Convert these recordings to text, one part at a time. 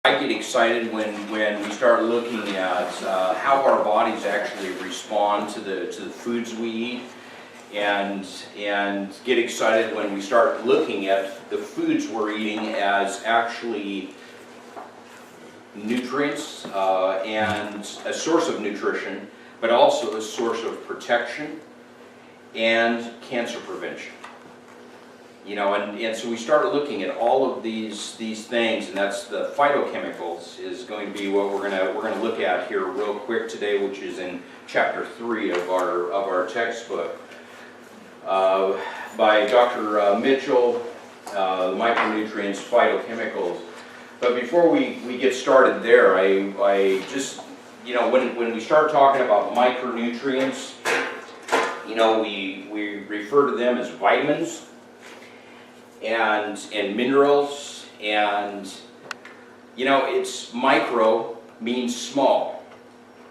I get excited when we start looking at how our bodies actually respond to the foods we eat, and get excited when we start looking at the foods we're eating as actually nutrients and a source of nutrition, but also a source of protection and cancer prevention. You know, and so we start looking at all of these things, and that's the phytochemicals is going to be what we're gonna look at here real quick today, which is in chapter 3 of our textbook by Dr. Mitchell, the Micronutrients Phytochemicals. But before we get started there, I just, you know, when we start talking about micronutrients, you know, we refer to them as vitamins and minerals, and you know, it's micro means small,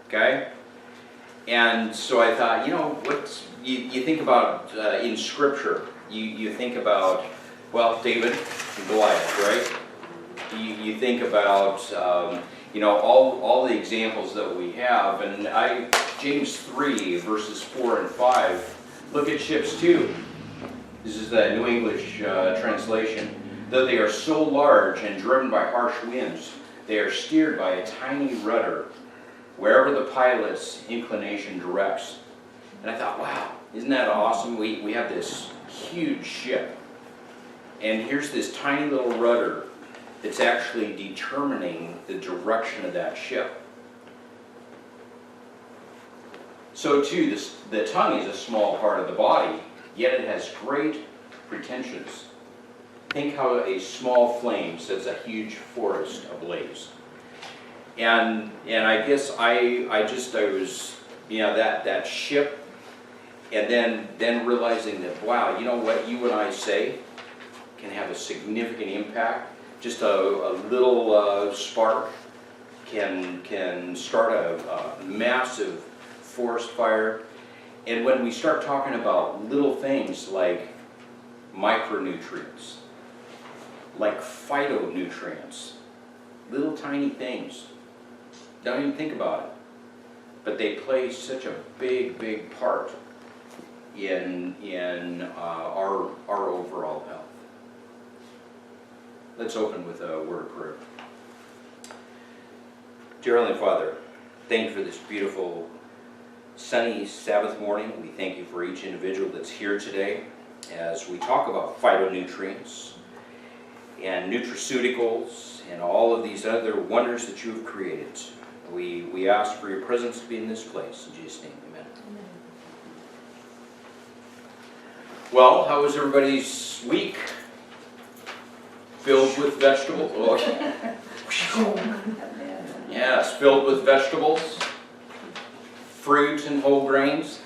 okay? And so I thought, you know, what you think about in Scripture, you think about, well, David and Goliath, right? You think about you know, all the examples that we have, and James 3 verses 4 and 5. Look at ships too. This is the New English translation. Though they are so large and driven by harsh winds, they are steered by a tiny rudder wherever the pilot's inclination directs. And I thought, wow, isn't that awesome? We have this huge ship, and here's this tiny little rudder that's actually determining the direction of that ship. So too, the tongue is a small part of the body, yet it has great pretensions. Think how a small flame sets a huge forest ablaze. And I guess I was, you know, that ship, and then realizing that, wow, you know what you and I say can have a significant impact. Just a little spark can start a massive forest fire. And when we start talking about little things like micronutrients, like phytonutrients, little tiny things, don't even think about it, but they play such a big part in our overall health. Let's open with a word of prayer. Dear Heavenly Father, thank you for this beautiful sunny Sabbath morning. We thank you for each individual that's here today as we talk about phytonutrients and nutraceuticals and all of these other wonders that you have created. We ask for your presence to be in this place. In Jesus' name, amen. Well, how was everybody's week? Filled with vegetables? Yes, filled with vegetables, fruit and whole grains.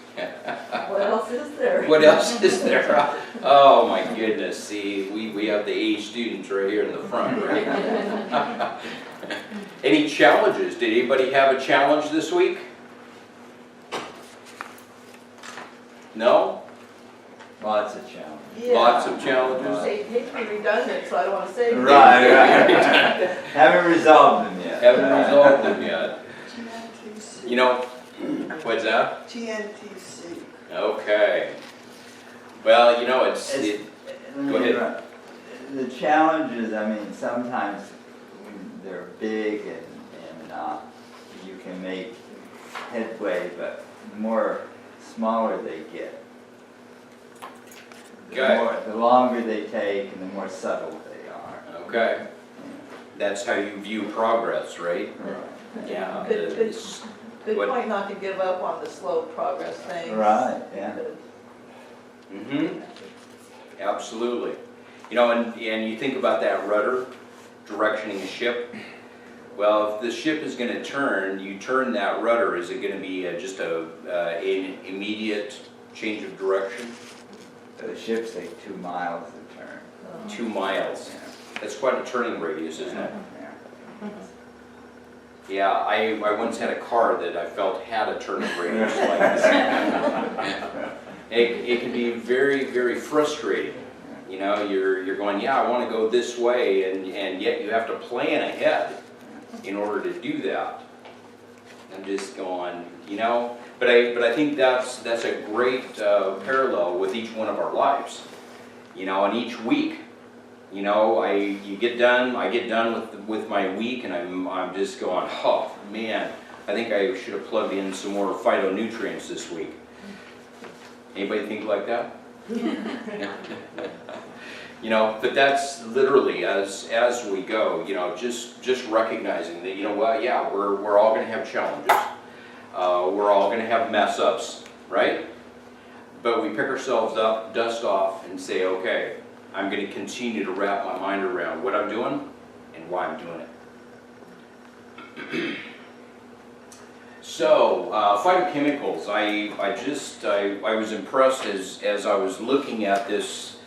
What else is there? What else is there? Oh my goodness, see, we have the A students right here in the front, right? Any challenges? Did anybody have a challenge this week? No? Lots of challenges. Yeah. Lots of challenges? I hate to be redundant, so I don't want to say. Right. Haven't resolved them yet. Haven't resolved them yet. You know, what's that? TNTC. Okay. Well, you know, go ahead. The challenges, I mean, sometimes they're big and you can make headway, but the more smaller they get, the longer they take and the more subtle they are. Okay. That's how you view progress, right? Right. Yeah. Good point not to give up on the slow progress things. Right, yeah. Mm-hmm. Absolutely. You know, and you think about that rudder directioning a ship. Well, if the ship is going to turn, you turn that rudder. Is it going to be just an immediate change of direction? The ships take 2 miles to turn. 2 miles. Yeah. That's quite a turning radius, isn't it? Yeah. Yeah, I once had a car that I felt had a turning radius like that. It can be very frustrating. You know, you're going, yeah, I want to go this way, and yet you have to plan ahead. in order to do that. I'm just going, you know, but I think that's a great parallel with each one of our lives, you know, and each week, you know, I get done with my week, and I'm just going, oh man, I think I should have plugged in some more phytonutrients this week. Anybody think like that? You know, but that's literally as we go, you know, just recognizing that, you know what, yeah, we're all going to have challenges. We're all going to have mess ups, right? But we pick ourselves up, dust off, and say, okay, I'm going to continue to wrap my mind around what I'm doing and why I'm doing it. So, phytochemicals, I was impressed as I was looking at this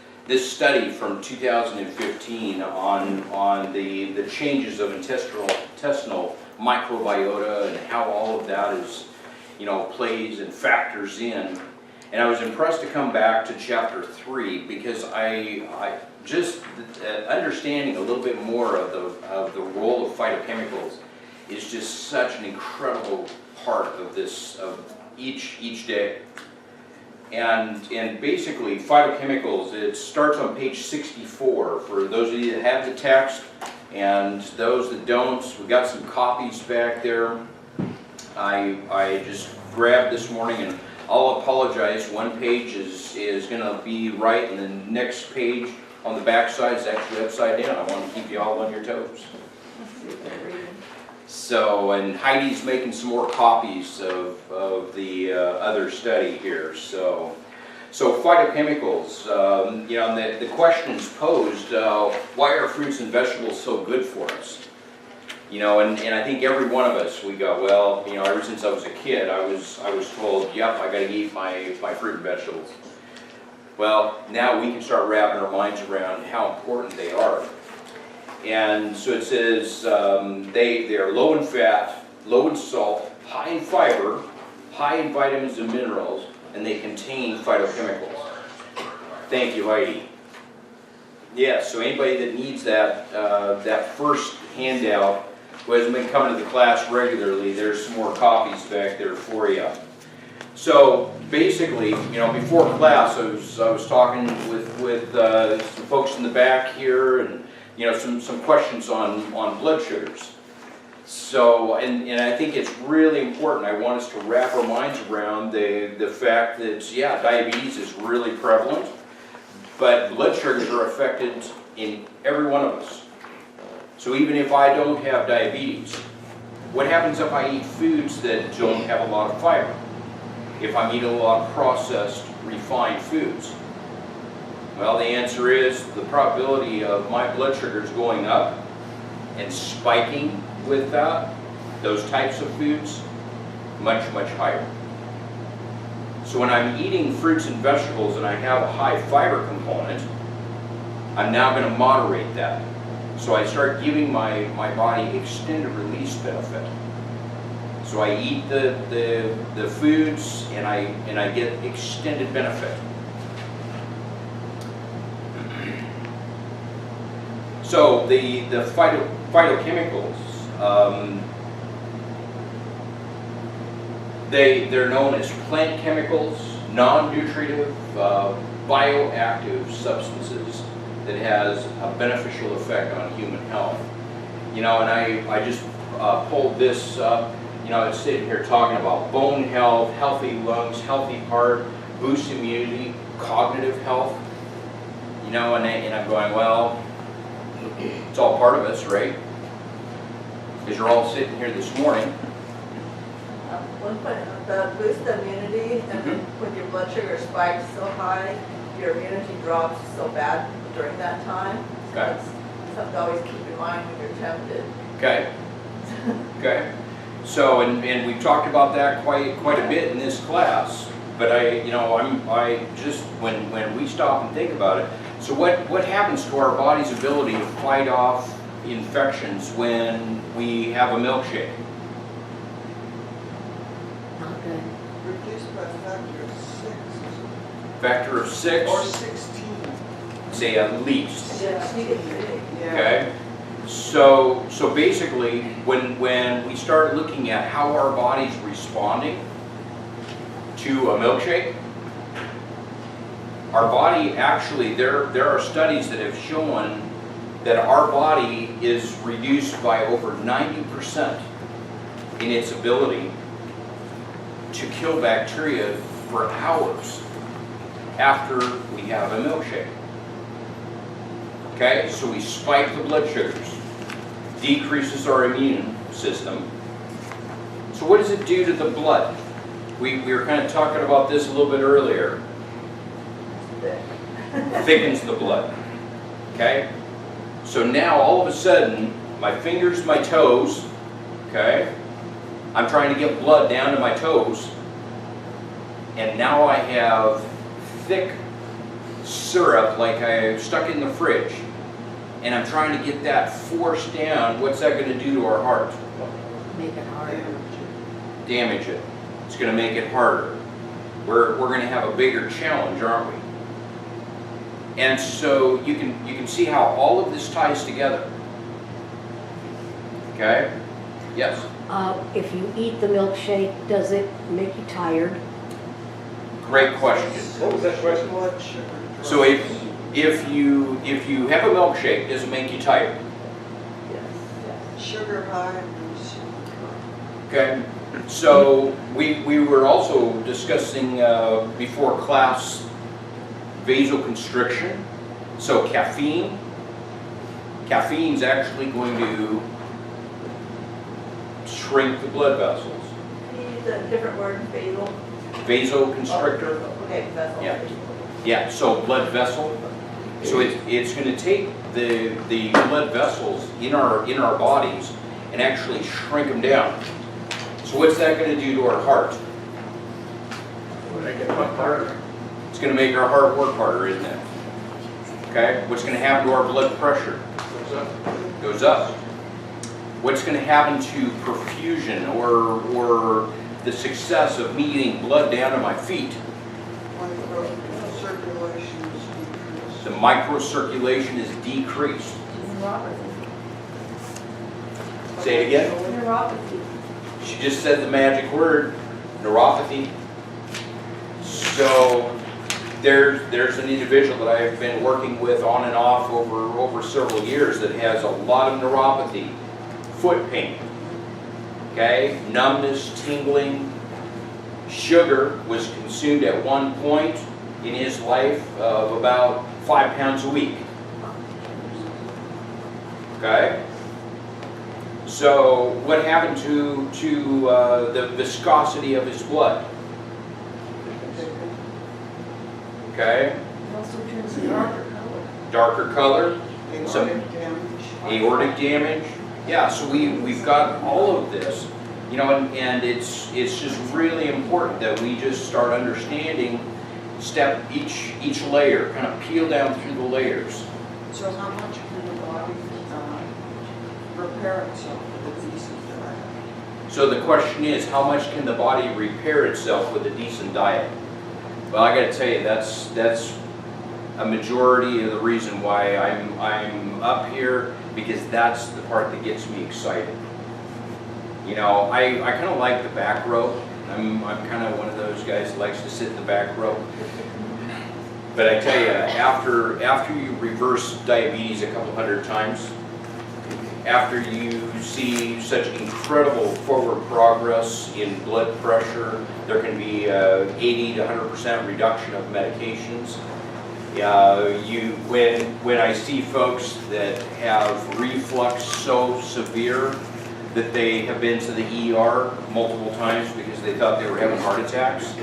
study from 2015 on the changes of intestinal microbiota and how all of that is, you know, plays and factors in. And I was impressed to come back to chapter 3 because I just understanding a little bit more of the role of phytochemicals is just such an incredible part of this of each day. And basically, phytochemicals, it starts on page 64. For those of you that have the text, and those that don't, we got some copies back there. I just grabbed this morning, and I'll apologize. One page is going to be right, and the next page on the back side is actually upside down. I want to keep you all on your toes. So, and Heidi's making some more copies of the other study here. So phytochemicals, you know, the question is posed, why are fruits and vegetables so good for us? You know, and I think every one of us, we go, well, you know, ever since I was a kid, I was told, yep, I got to eat my fruit and vegetables. Well, now we can start wrapping our minds around how important they are. And so it says they are low in fat, low in salt, high in fiber, high in vitamins and minerals, and they contain phytochemicals. Thank you, Heidi. Yeah, so anybody that needs that first handout who hasn't been coming to the class regularly, there's some more copies back there for you. So basically, you know, before class, I was talking with some folks in the back here, and you know, some questions on blood sugars. So, and I think it's really important. I want us to wrap our minds around the fact that, yeah, diabetes is really prevalent, but blood sugars are affected in every one of us. So even if I don't have diabetes, what happens if I eat foods that don't have a lot of fiber? If I'm eating a lot of processed, refined foods? Well, the answer is the probability of my blood sugars going up and spiking with those types of foods, much, much higher. So when I'm eating fruits and vegetables and I have a high fiber component, I'm now going to moderate that. So I start giving my body extended release benefit. So I eat the foods and I get extended benefit. So the phytochemicals, they're known as plant chemicals, non-nutritive, bioactive substances that has a beneficial effect on human health. You know, and I just pulled this up. You know, it's sitting here talking about bone health, healthy lungs, healthy heart, boost immunity, cognitive health. You know, and I'm going, well, it's all part of us, right? Because you're all sitting here this morning. One point, the boost immunity, and when your blood sugar spikes so high, your immunity drops so bad during that time. So Okay. that's something to always keep in mind when you're tempted. Okay. Okay. So, and we've talked about that quite a bit in this class. But I just when we stop and think about it. So what happens to our body's ability to fight off infections when we have a milkshake? Not good. Reduced by factor of 6. Factor of 6? Or 16. Say at least. Yeah, you get sick. Yeah. Okay. So basically, when we start looking at how our body's responding to a milkshake, our body actually, there are studies that have shown that our body is reduced by over 90% in its ability to kill bacteria for hours after we have a milkshake. Okay, so we spike the blood sugars, decreases our immune system. So what does it do to the blood? We were kind of talking about this a little bit earlier. Thickens the blood. Okay? So now all of a sudden, my fingers, my toes, okay? I'm trying to get blood down to my toes. And now I have thick syrup like I stuck in the fridge. And I'm trying to get that forced down. What's that going to do to our heart? Make it harder. Damage it. It's going to make it harder. We're going to have a bigger challenge, aren't we? And so you can see how all of this ties together. Okay? Yes? If you eat the milkshake, does it make you tired? Great question. What was that question? Blood sugar. So if you have a milkshake, does it make you tired? Sugar high and sugar low. Okay? So we were also discussing before class vasoconstriction. So caffeine's actually going to shrink the blood vessels. Can you use a different word, basil? Vasoconstrictor. Okay, vessel. Yeah. Yeah, so blood vessel. So it's going to take the blood vessels in our bodies and actually shrink them down. So what's that going to do to our heart? Make it much harder. It's going to make our heart work harder, isn't it? Okay? What's going to happen to our blood pressure? Goes up. What's going to happen to perfusion or the success of me getting blood down to my feet? Circulation is decreased. The microcirculation is decreased. Neuropathy. Say it again. Neuropathy. She just said the magic word, neuropathy. So there's an individual that I've been working with on and off over several years that has a lot of neuropathy, foot pain, okay, numbness, tingling. Sugar was consumed at one point in his life of about 5 pounds a week. Okay? So what happened to the viscosity of his blood? Okay? It also turns a darker color. Darker color, some Aortic damage. aortic damage. Yeah, so we've got all of this, you know, and it's just really important that we just start understanding each layer, kind of peel down through the layers. So how much can the body repair itself with a decent diet? So the question is, how much can the body repair itself with a decent diet? Well, I got to tell you, that's a majority of the reason why I'm up here, because that's the part that gets me excited. You know, I kind of like the back row. I'm kind of one of those guys that likes to sit in the back row. But I tell you, after you reverse diabetes a couple hundred times, after you see such incredible forward progress in blood pressure, there can be 80 to 100% reduction of medications. When I see folks that have reflux so severe that they have been to the ER multiple times because they thought they were having heart attacks,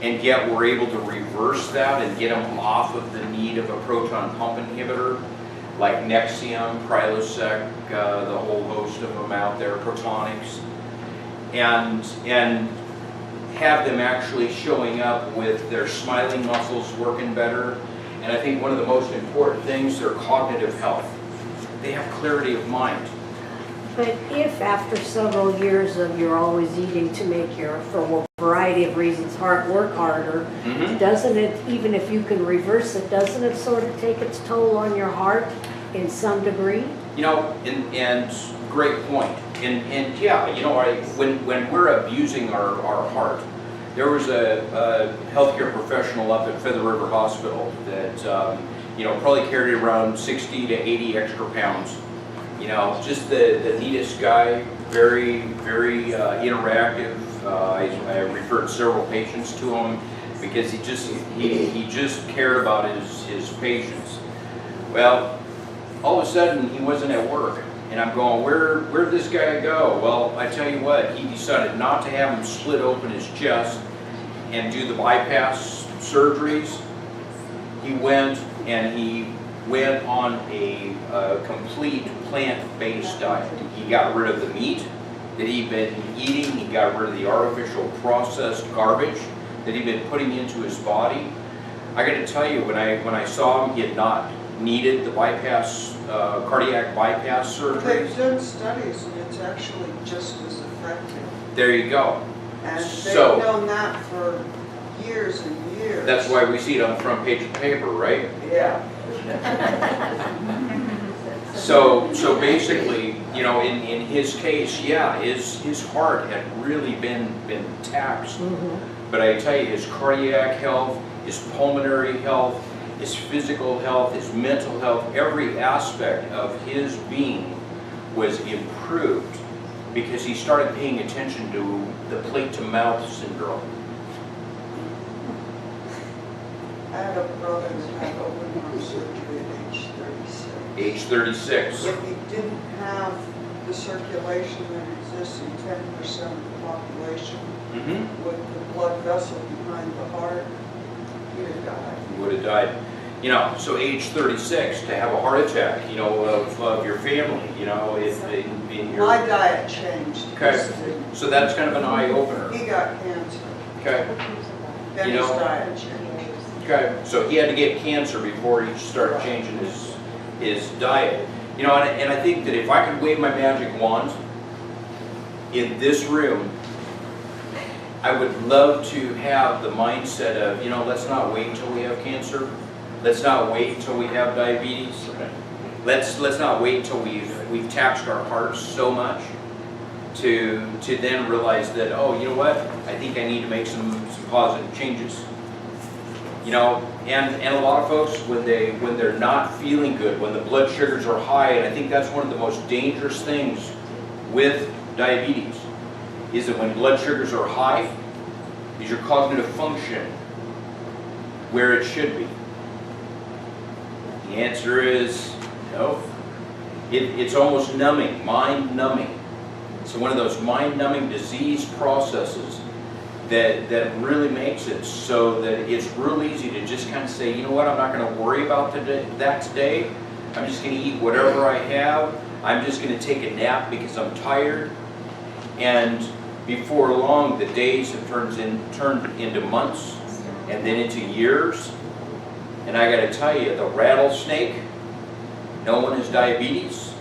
and yet we're able to reverse that and get them off of the need of a proton pump inhibitor, like Nexium, Prilosec, the whole host of them out there, Protonics, and have them actually showing up with their smiling muscles working better. And I think one of the most important things, their cognitive health. They have clarity of mind. But if after several years of you're always eating to make your, for a variety of reasons, heart work harder, doesn't it, even if you can reverse it, doesn't it sort of take its toll on your heart in some degree? And great point. And yeah, when we're abusing our heart, there was a healthcare professional up at Feather River Hospital that, probably carried around 60 to 80 extra pounds. Just the neatest guy, very, very interactive. I referred several patients to him because he just cared about his patients. Well, all of a sudden he wasn't at work, and I'm going, where'd this guy go? Well, I tell you what, he decided not to have him split open his chest and do the bypass surgeries. He went on a complete plant-based diet. He got rid of the meat that he'd been eating. He got rid of the artificial processed garbage that he'd been putting into his body. I got to tell you, when I saw him, he had not needed the cardiac bypass surgery. They've done studies and it's actually just as effective. There you go. And they've So- known that for years and years. That's why we see it on the front page of the paper, right? Yeah. So basically, in his case, yeah, his heart had really been taxed. But I tell you, his cardiac health, his pulmonary health, his physical health, his mental health, every aspect of his being was improved because he started paying attention to the plate-to-mouth syndrome. I had a brother that had open heart surgery at age 36. Age 36. If he didn't have the circulation that exists in 10% of the population, with the blood vessel behind the heart, he'd have died. He would have died. So age 36, to have a heart attack, of your family, in your... My diet changed. Okay. So that's kind of an eye-opener. He got cancer. Okay. Then You his know- diet changed. Okay. So he had to get cancer before he started changing his diet. And I think that if I could wave my magic wand in this room, I would love to have the mindset of, let's not wait until we have cancer. Let's not wait until we have diabetes. Let's not wait until we've taxed our hearts so much to then realize that, oh, you know what? I think I need to make some positive changes. And a lot of folks, when they're not feeling good, when the blood sugars are high, and I think that's one of the most dangerous things with diabetes, is that when blood sugars are high, is your cognitive function where it should be? The answer is no. It's almost numbing, mind numbing. It's one of those mind numbing disease processes that really makes it so that it's real easy to just kind of say, you know what, I'm not going to worry about that today. I'm just going to eat whatever I have. I'm just going to take a nap because I'm tired. And before long, the days have turned into months and then into years. And I got to tell you, the rattlesnake, known as diabetes,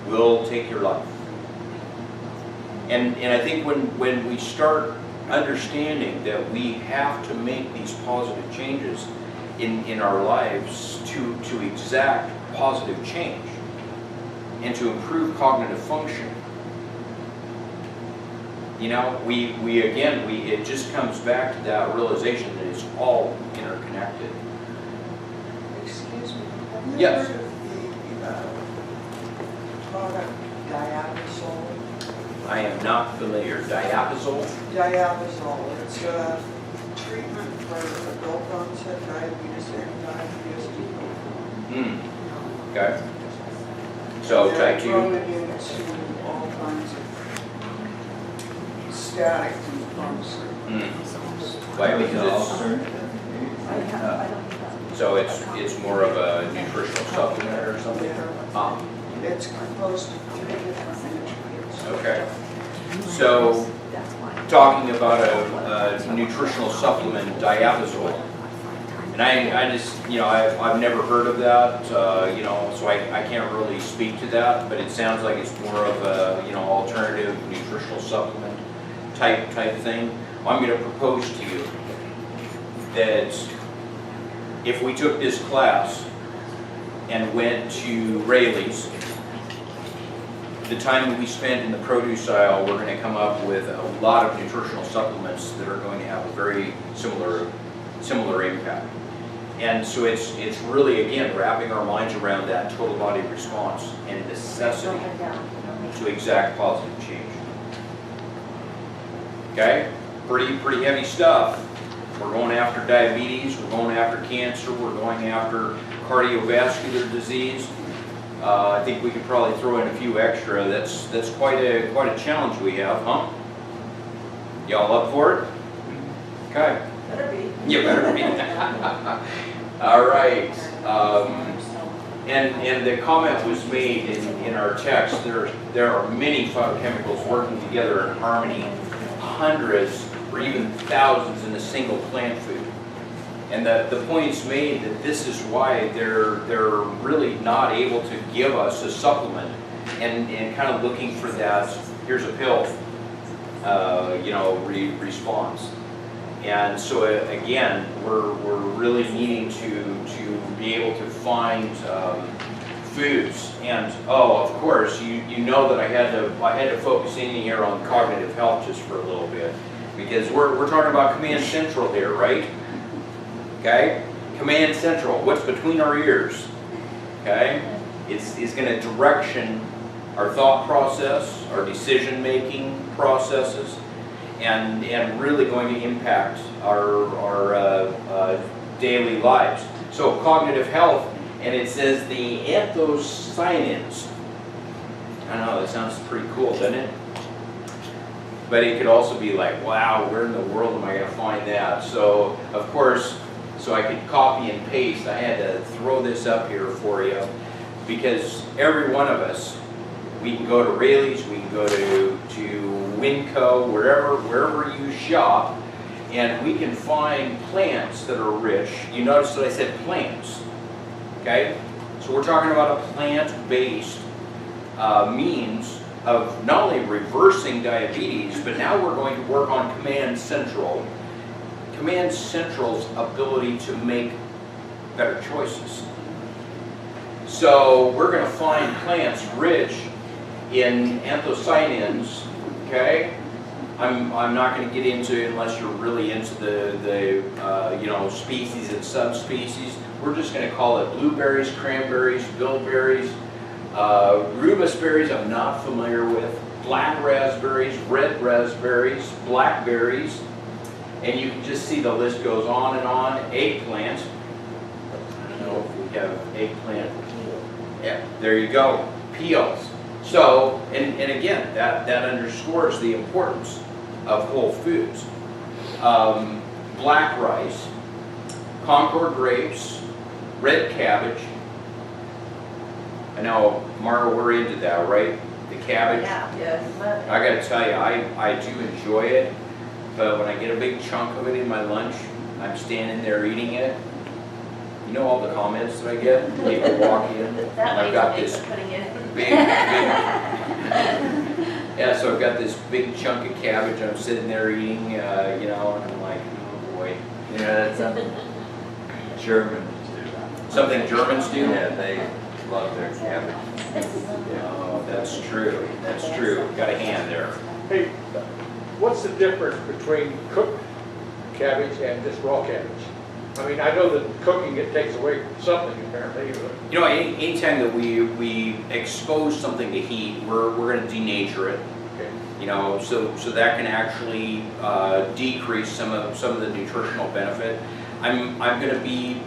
will take your life. And I think when we start understanding that we have to make these positive changes in our lives to exact positive change and to improve cognitive function, it just comes back to that realization that it's all interconnected. Excuse me, have you Yes. heard of the product diabazole? I am not familiar. Diapazole? Diabazole, it's a treatment for adult onset diabetes and diabetes people. Okay. So type They're thrown 2. into all kinds of static and pharmaceuticals. Why? Because Alternative. so it's more of a nutritional supplement or something? It's composed of 3 different nutrients. Okay. So talking about a nutritional supplement, diapazole, and I just, I've never heard of that, so I can't really speak to that, but it sounds like it's more of a, alternative nutritional supplement type thing. I'm going to propose to you that if we took this class and went to Rayleigh's, the time that we spent in the produce aisle, we're going to come up with a lot of nutritional supplements that are going to have a very similar impact. And so it's really, again, wrapping our minds around that total body response and necessity to exact positive change. Okay? Pretty heavy stuff. We're going after diabetes, we're going after cancer, we're going after cardiovascular disease. I think we could probably throw in a few extra. That's quite a challenge we have, huh? Y'all up for it? Okay. Better be. You better be. All right. And the comment was made in our text. There are many phytochemicals working together in harmony, hundreds or even thousands in a single plant food. And the point's made that this is why they're really not able to give us a supplement and kind of looking for that, here's a pill, response. And so again, we're really needing to be able to find foods. And of course, you know that I had to focus in here on cognitive health just for a little bit, because we're talking about Command Central here, right? Okay, Command Central. What's between our ears? Okay, it's going to direction our thought process, our decision-making processes, and really going to impact our daily lives. So cognitive health, and it says the anthocyanins. I know, that sounds pretty cool, doesn't it? But it could also be like, wow, where in the world am I going to find that? So, of course, so I could copy and paste, I had to throw this up here for you, because every one of us, we can go to Rayleigh's, we can go to Winco, wherever you shop, and we can find plants that are rich. You notice that I said plants, okay? So we're talking about a plant-based means of not only reversing diabetes, but now we're going to work on Command Central. Command Central's ability to make better choices. So we're going to find plants rich in anthocyanins, okay? I'm not going to get into it unless you're really into the species and subspecies. We're just going to call it blueberries, cranberries, bilberries, rubus berries I'm not familiar with, black raspberries, red raspberries, blackberries, and you can just see the list goes on and on. Eggplant. I don't know if we have eggplant. Yeah, there you go. Peels. So, and again, that underscores the importance of whole foods. Black rice, Concord grapes, red cabbage. I know, Mara, we're into that, right? The cabbage. Yeah, yes. I got to tell you, I do enjoy it, but when I get a big chunk of it in my lunch, I'm standing there eating it. You know all the comments that I get? People walk in, and I've got this big, yeah, so I've got this big chunk of cabbage I'm sitting there eating, and I'm like, oh boy. That's something Germans do. Something Germans do? Yeah, they love their cabbage. Oh, that's true. That's true. Got a hand there. Hey, what's the difference between cooked cabbage and just raw cabbage? I mean, I know that cooking it takes away something apparently. But Anytime that we expose something to heat, we're going to denature it. okay. So that can actually decrease some of the nutritional benefit. I'm going to be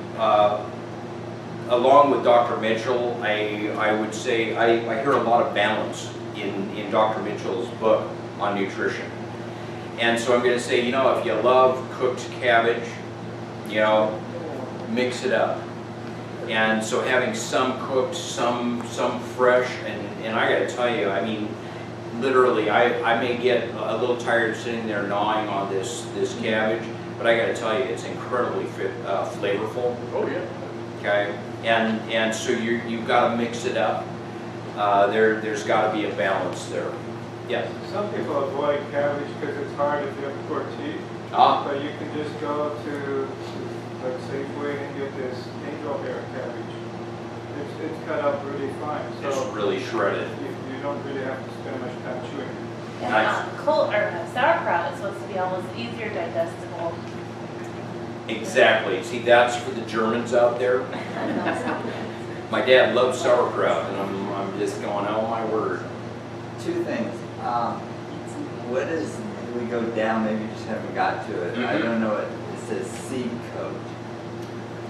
along with Dr. Mitchell. I would say I hear a lot of balance in Dr. Mitchell's book on nutrition, and so I'm going to say, if you love cooked cabbage, mix it up. And so having some cooked, some fresh, and I gotta tell you, I mean, literally, I may get a little tired sitting there gnawing on this cabbage, but I gotta tell you, it's incredibly flavorful. Oh yeah. Okay, and so you've got to mix it up. There's got to be a balance there. Yes. Some people avoid cabbage because it's hard if you have poor teeth. But you can just go to like Safeway and get this angel hair cabbage. It's cut up really fine, It's so really shredded. you don't really have to spend much time chewing it. And Nice. sauerkraut is supposed to be almost easier digestible. Exactly. See, that's for the Germans out there. My dad loves sauerkraut, and I'm just going, oh my word. Two things. What is, we go down, maybe you just haven't got to it. I Mhm. don't know what, it says seed coat.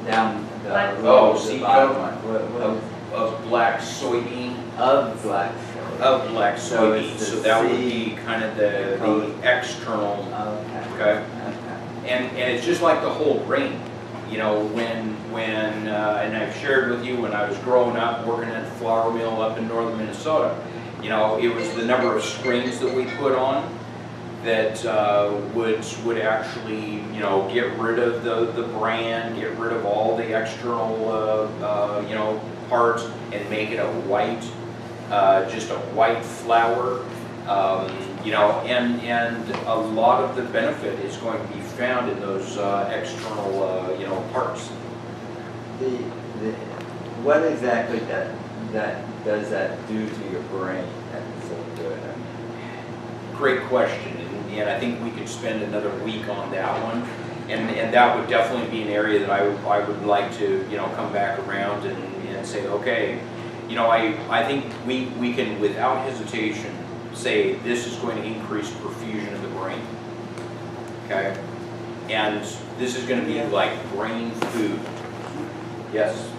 Down the Black- row, Oh, the seed bottom coat? one. What Of black soybean. of black soy. Of black So soybean. it's the So that would seed be kind of the coat. external. Okay. Okay. Okay. And it's just like the whole grain. You know, and I've shared with you when I was growing up working at the flour mill up in northern Minnesota, you know, it was the number of screens that we put on that would actually, you know, get rid of the bran, get rid of all the external, you know, parts and make it a white, just a white flour. You know, and a lot of the benefit is going to be found in those external, you know, parts. What exactly does that do to your brain that's so good? I mean, Great question, and I think we could spend another week on that one. And that would definitely be an area that I would like to, you know, come back around and say, okay, you know, I think we can, without hesitation, say this is going to increase perfusion of the brain, okay? And this is going to be like brain food. Yes?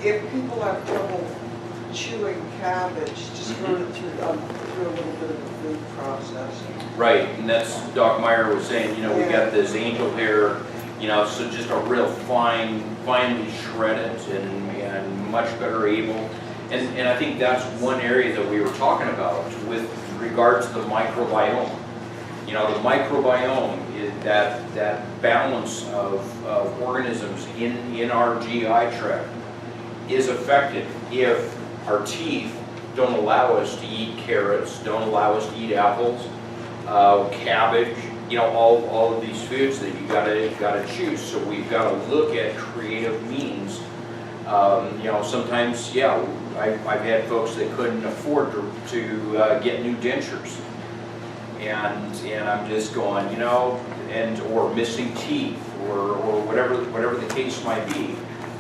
If people have trouble chewing cabbage, just run it through a little bit of the food process. Right, and that's, Doc Meyer was saying, you know, we got this angel hair, you know, so just a real finely shredded and much better able. And I think that's one area that we were talking about with regard to the microbiome. You know, the microbiome is that balance of organisms in our GI tract is affected if our teeth don't allow us to eat carrots, don't allow us to eat apples, cabbage, you know, all of these foods that you gotta choose. So we've got to look at creative means. You know, sometimes, yeah, I've had folks that couldn't afford to get new dentures, and I'm just going, you know, or missing teeth, or whatever the case might be.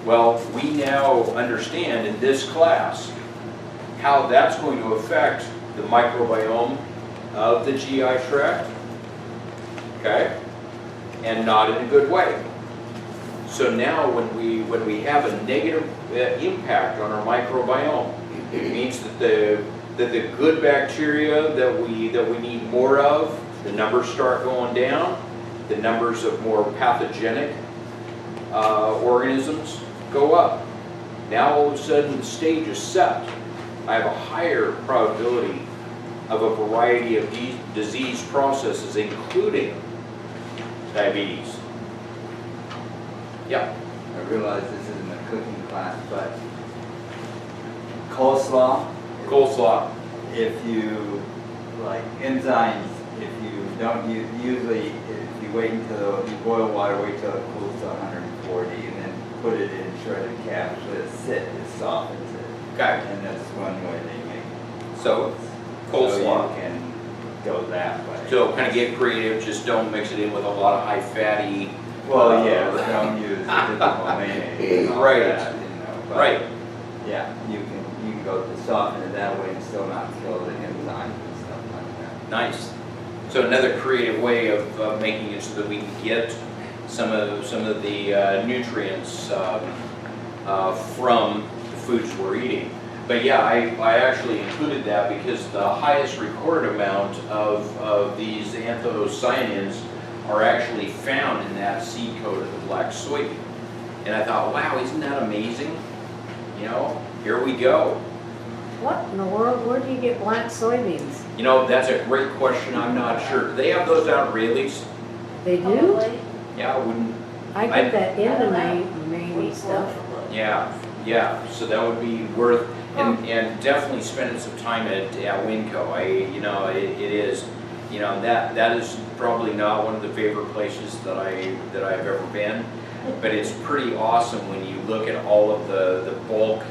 Well, we now understand in this class how that's going to affect the microbiome of the GI tract, okay, and not in a good way. So now when we have a negative impact on our microbiome, it means that the good bacteria that we need more of, the numbers start going down, the numbers of more pathogenic organisms go up. Now all of a sudden the stage is set. I have a higher probability of a variety of these disease processes, including diabetes. Yeah. I realize this isn't a cooking class, but coleslaw. Coleslaw. If you, like enzymes, if you don't use, usually if you wait until, you boil water, wait till it cools to 140, and then put it in shredded cabbage, let it sit, it softens it. Okay. And that's one way they make it. So coleslaw. So you can go that way. So kind of get creative, just don't mix it in with a lot of high fatty. Well, yeah, but don't use the typical mayonnaise and all Right. that, you know. But, Right. yeah, you can go to soften it that way and still not kill the enzymes and stuff like that. Nice. So another creative way of making it so that we can get some of the nutrients from the foods we're eating. But yeah, I actually included that because the highest recorded amount of these anthocyanins are actually found in that seed coat of the black soybean. And I thought, wow, isn't that amazing? You know, here we go. What in the world, where do you get black soybeans? You know, that's a great question, I'm not sure. Do they have those out at Rayleigh's? They do? Probably. Yeah, I wouldn't. I get that in the main stuff. Yeah, so that would be worth, and definitely spending some time at Winco. You know, it is, you know, that is probably not one of the favorite places that I've ever been, but it's pretty awesome when you look at all of the bulk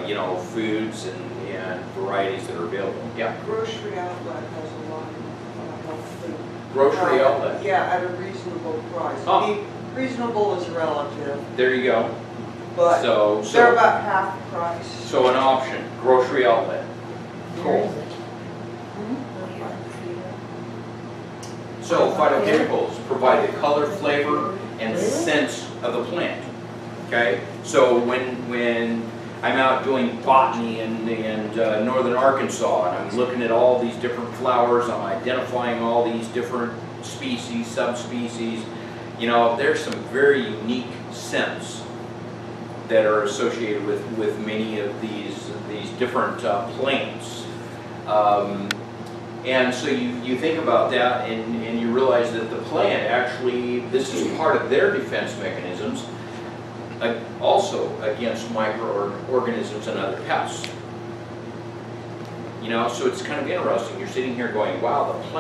you know, foods and varieties that are available. Yeah, Grocery outlet has a lot of health food. grocery outlet. Yeah, at a reasonable price. Oh. Reasonable is relative, There you go. but So, they're about half the price. so an option, grocery outlet. Where is Cool. it? So phytochemicals provide the color, flavor, and Really? sense of the plant. Okay, so when I'm out doing botany in northern Arkansas and I'm looking at all these different flowers, I'm identifying all these different species, subspecies. You know, there's some very unique scents that are associated with many of these different plants. And so you think about that and you realize that the plant actually, this is part of their defense mechanisms, also against microorganisms and other pests. You know, so it's kind of interesting. You're sitting here going, wow, the plant